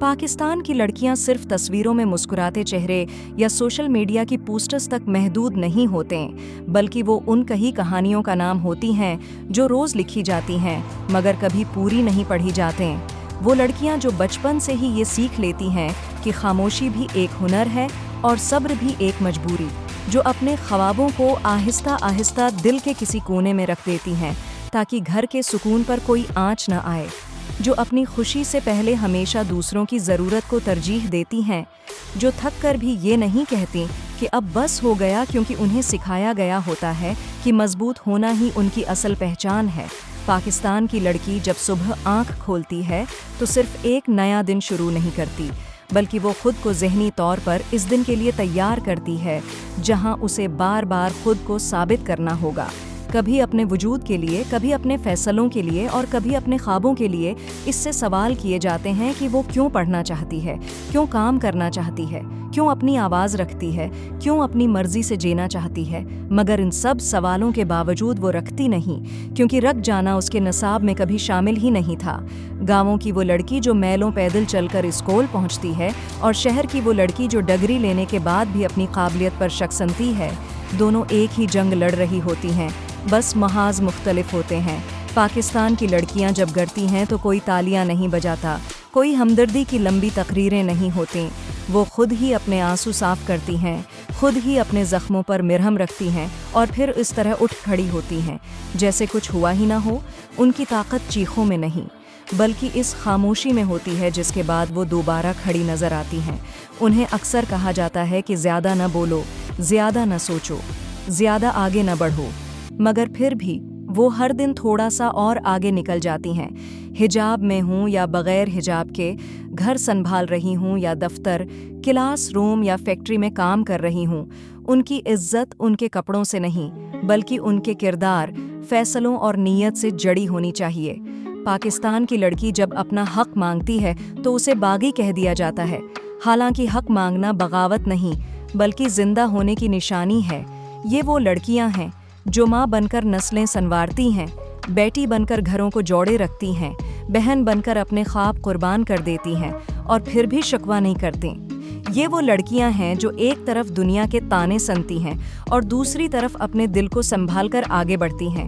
पाकिस्तान की लड़कियां सिर्फ तस्वीरों में मुस्कुराते चेहरे या सोशल मीडिया की पोस्टर्स तक महदूद नहीं होते, बल्कि वो उन कई कहानियों का नाम होती हैं जो रोज़ लिखी जाती हैं मगर कभी पूरी नहीं पढ़ी जाते। वो लड़कियां जो बचपन से ही ये सीख लेती हैं कि खामोशी भी एक हुनर है और सब्र भी एक मजबूरी, जो अपने ख्वाबों को आहिस्ता आहिस्ता दिल के किसी कोने में रख देती हैं ताकि घर के सुकून पर कोई आँच न आए, जो अपनी खुशी से पहले हमेशा दूसरों की ज़रूरत को तरजीह देती हैं, जो थक कर भी ये नहीं कहती कि अब बस हो गया, क्योंकि उन्हें सिखाया गया होता है कि मजबूत होना ही उनकी असल पहचान है। पाकिस्तान की लड़की जब सुबह आँख खोलती है तो सिर्फ एक नया दिन शुरू नहीं करती, बल्कि वो खुद को ज़हनी तौर पर इस दिन के लिए तैयार करती है जहां उसे बार बार खुद को साबित करना होगा, कभी अपने वजूद के लिए, कभी अपने फैसलों के लिए और कभी अपने ख्वाबों के लिए। इससे सवाल किए जाते हैं कि वो क्यों पढ़ना चाहती है, क्यों काम करना चाहती है, क्यों अपनी आवाज़ रखती है, क्यों अपनी मर्जी से जीना चाहती है। मगर इन सब सवालों के बावजूद वो रखती नहीं, क्योंकि रख जाना उसके नसाब में कभी शामिल ही नहीं था। गाँवों की वो लड़की जो मैलों पैदल चलकर स्कूल पहुँचती है और शहर की वो लड़की जो डिग्री लेने के बाद भी अपनी काबिलियत पर शक सुनती है, दोनों एक ही जंग लड़ रही होती हैं, बस महाज मुख्तलिफ होते हैं। पाकिस्तान की लड़कियां जब गरती हैं तो कोई तालियां नहीं बजाता, कोई हमदर्दी की लंबी तकरीरें नहीं होती। वो खुद ही अपने आंसू साफ करती हैं, खुद ही अपने ज़ख्मों पर मिरहम रखती हैं और फिर इस तरह उठ खड़ी होती हैं जैसे कुछ हुआ ही ना हो। उनकी ताकत चीखों में नहीं, बल्कि इस खामोशी में होती है जिसके बाद वो दोबारा खड़ी नज़र आती हैं। उन्हें अक्सर कहा जाता है कि ज़्यादा न बोलो, ज़्यादा न सोचो, ज़्यादा आगे न बढ़ो, मगर फिर भी वो हर दिन थोड़ा सा और आगे निकल जाती हैं। हिजाब में हूँ या बग़ैर हिजाब के, घर संभाल रही हूँ या दफ्तर, क्लास रूम या फैक्ट्री में काम कर रही हूँ, उनकी इज्जत उनके कपड़ों से नहीं बल्कि उनके किरदार, फैसलों और नीयत से जड़ी होनी चाहिए। पाकिस्तान की लड़की जब अपना हक मांगती है तो उसे बागी कह दिया जाता है, हालांकि हक मांगना बगावत नहीं बल्कि जिंदा होने की निशानी है। ये वो लड़कियां हैं जो माँ बनकर नस्लें संवारती हैं, बेटी बनकर घरों को जोड़े रखती हैं, बहन बनकर अपने ख्वाब कुर्बान कर देती हैं और फिर भी शिकवा नहीं करती। ये वो लड़कियां हैं जो एक तरफ दुनिया के ताने सुनती हैं और दूसरी तरफ अपने दिल को संभाल कर आगे बढ़ती हैं,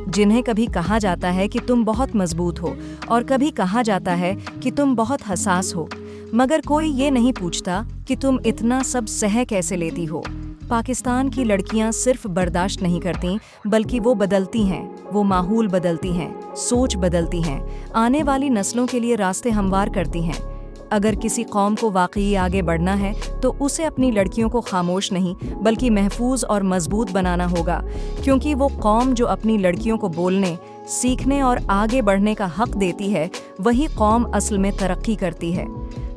जिन्हें कभी कहा जाता है कि तुम बहुत मजबूत हो और कभी कहा जाता है कि तुम बहुत हसास हो, मगर कोई ये नहीं पूछता कि तुम इतना सब सह कैसे लेती हो। पाकिस्तान की लड़कियां सिर्फ बर्दाश्त नहीं करती बल्कि वो बदलती हैं, वो माहौल बदलती हैं, सोच बदलती हैं, आने वाली नस्लों के लिए रास्ते हमवार करती हैं। अगर किसी कौम को वाकई आगे बढ़ना है तो उसे अपनी लड़कियों को खामोश नहीं बल्कि महफूज और मजबूत बनाना होगा, क्योंकि वो कौम जो अपनी लड़कियों को बोलने, सीखने और आगे बढ़ने का हक देती है, वही कौम असल में तरक्की करती है।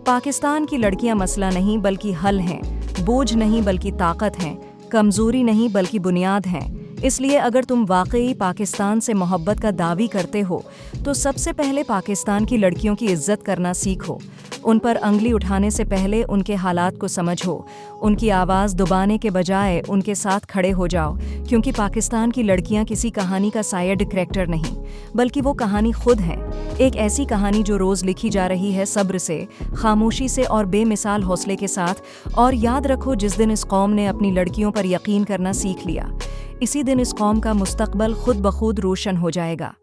पाकिस्तान की लड़कियां मसला नहीं बल्कि हल हैं, बोझ नहीं बल्कि ताकत हैं, कमज़ोरी नहीं बल्कि बुनियाद हैं। इसलिए अगर तुम वाकई पाकिस्तान से मोहब्बत का दावी करते हो तो सबसे पहले पाकिस्तान की लड़कियों की इज्जत करना सीखो। उन पर अंगली उठाने से पहले उनके हालात को समझो, उनकी आवाज़ दबाने के बजाय उनके साथ खड़े हो जाओ, क्योंकि पाकिस्तान की लड़कियां किसी कहानी का साइड कैरेक्टर नहीं बल्कि वो कहानी खुद है, एक ऐसी कहानी जो रोज़ लिखी जा रही है सब्र से, खामोशी से और बेमिसाल हौसले के साथ। और याद रखो, जिस दिन इस कौम ने अपनी लड़कियों पर यकीन करना सीख लिया, इसी दिन इस कौम का मुस्तकबल खुद ब खुद रोशन हो जाएगा।